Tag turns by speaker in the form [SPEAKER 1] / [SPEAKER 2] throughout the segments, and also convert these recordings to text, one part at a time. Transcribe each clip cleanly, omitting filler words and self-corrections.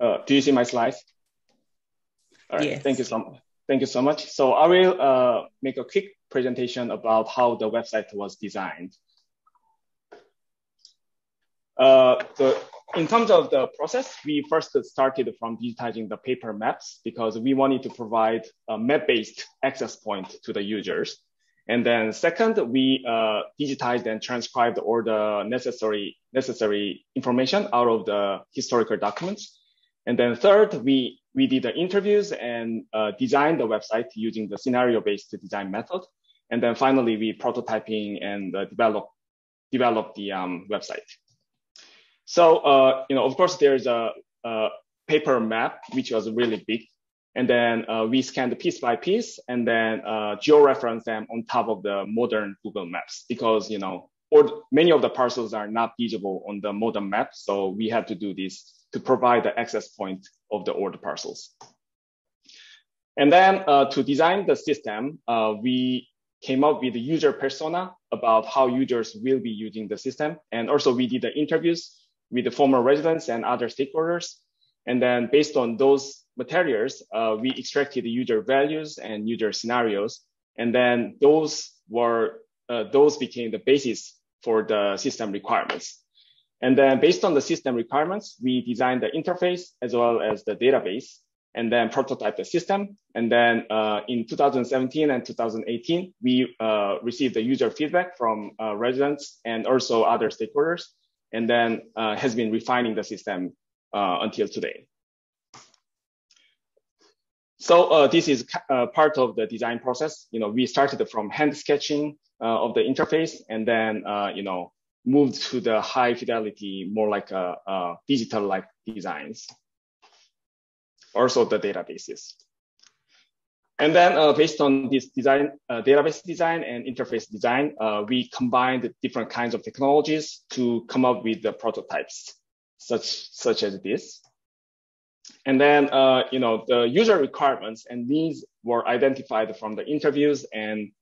[SPEAKER 1] Do you see my slides? All right,
[SPEAKER 2] Yes.
[SPEAKER 1] Thank you so much. So I will make a quick presentation about how the website was designed. In terms of the process, we first started from digitizing the paper maps because we wanted to provide a map-based access point to the users. And then second, we digitized and transcribed all the necessary information out of the historical documents. And then third, we did the interviews and designed the website using the scenario-based design method. And then finally, we prototyping and developed the website. So, of course, there's a paper map, which was really big. And then we scanned piece by piece and then georeference them on top of the modern Google Maps because, many of the parcels are not visible on the modern map. So we had to do this to provide the access point of the old parcels. And then to design the system, we came up with the user persona about how users will be using the system. And also we did the interviews with the former residents and other stakeholders. And then based on those materials, we extracted the user values and user scenarios. And then those became the basis for the system requirements. And then based on the system requirements, we designed the interface as well as the database and then prototype the system. And then in 2017 and 2018, we received the user feedback from residents and also other stakeholders, and then has been refining the system until today. So this is part of the design process. We started from hand sketching of the interface and then, moved to the high fidelity, more like a digital-like designs. Also the databases. And then based on this design, database design and interface design, we combined different kinds of technologies to come up with the prototypes, such as this. And then, the user requirements and needs were identified from the interviews and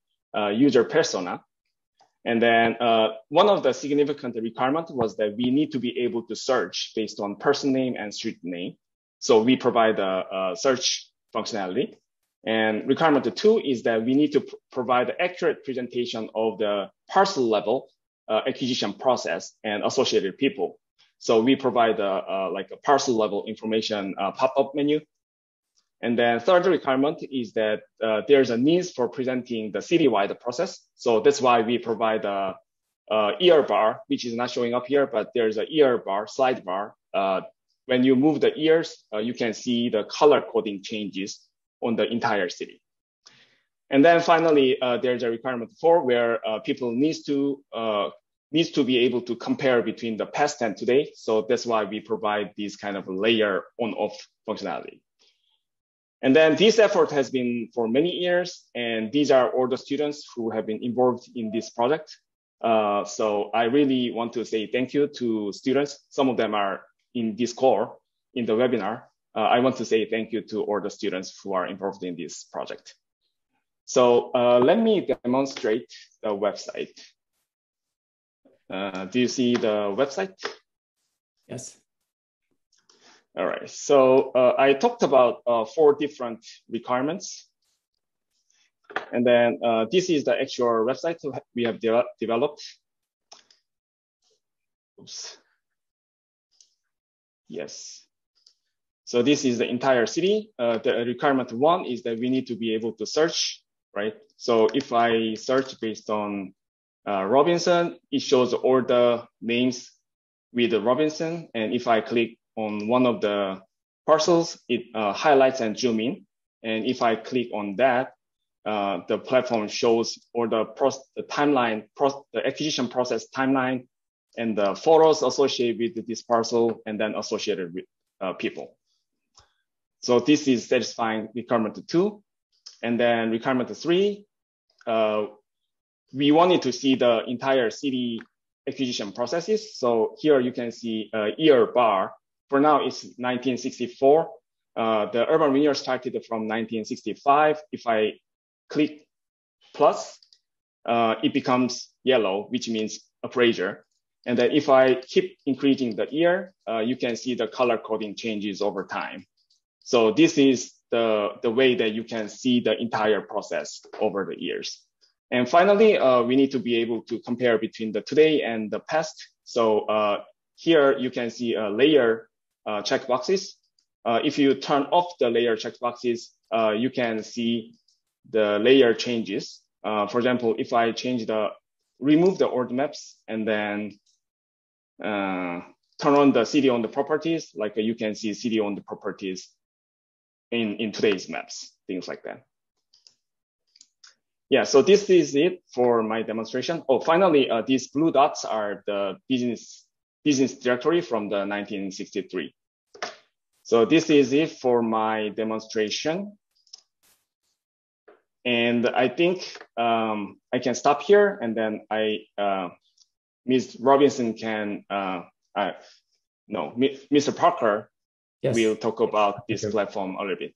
[SPEAKER 1] user persona. And then one of the significant requirements was that we need to be able to search based on person name and street name. So we provide a search functionality. And requirement 2 is that we need to provide an accurate presentation of the parcel level acquisition process and associated people. So we provide like a parcel level information pop-up menu. And then third requirement is that there's a need for presenting the citywide process. So that's why we provide a ear bar, which is not showing up here, but there's a ear bar, slide bar. When you move the ears, you can see the color coding changes on the entire city. And then finally, there's a requirement 4 where people needs to be able to compare between the past and today. So that's why we provide this kind of layer on-off functionality. And then this effort has been for many years, and these are all the students who have been involved in this project. So I really want to say thank you to students. Some of them are in this core in the webinar. I want to say thank you to all the students who are involved in this project. So let me demonstrate the website. Do you see the website?
[SPEAKER 2] Yes.
[SPEAKER 1] All right, so I talked about 4 different requirements. And then this is the actual website we have developed. Oops. Yes. So this is the entire city. The requirement 1 is that we need to be able to search, right? So if I search based on Robinson, it shows all the names with the Robinson. And if I click on one of the parcels, it highlights and zoom in. And if I click on that, the platform shows all the timeline, the acquisition process timeline, and the photos associated with this parcel, and then associated with people. So this is satisfying requirement 2. And then requirement 3, we wanted to see the entire city acquisition processes. So here you can see year bar. For now, it's 1964. The Urban Renewal started from 1965. If I click plus, it becomes yellow, which means appraiser. And then if I keep increasing the year, you can see the color coding changes over time. So this is the way that you can see the entire process over the years. And finally, we need to be able to compare between the today and the past. So here you can see layer checkboxes. If you turn off the layer checkboxes, you can see the layer changes. For example, if I remove the order maps and then turn on the city on the properties, like you can see city on the properties in today's maps, things like that. Yeah, so this is it for my demonstration. Oh, finally, these blue dots are the business directory from the 1963. So this is it for my demonstration. And I think I can stop here, and then Ms. Robinson can, Mr. Parker will talk about this platform a little bit.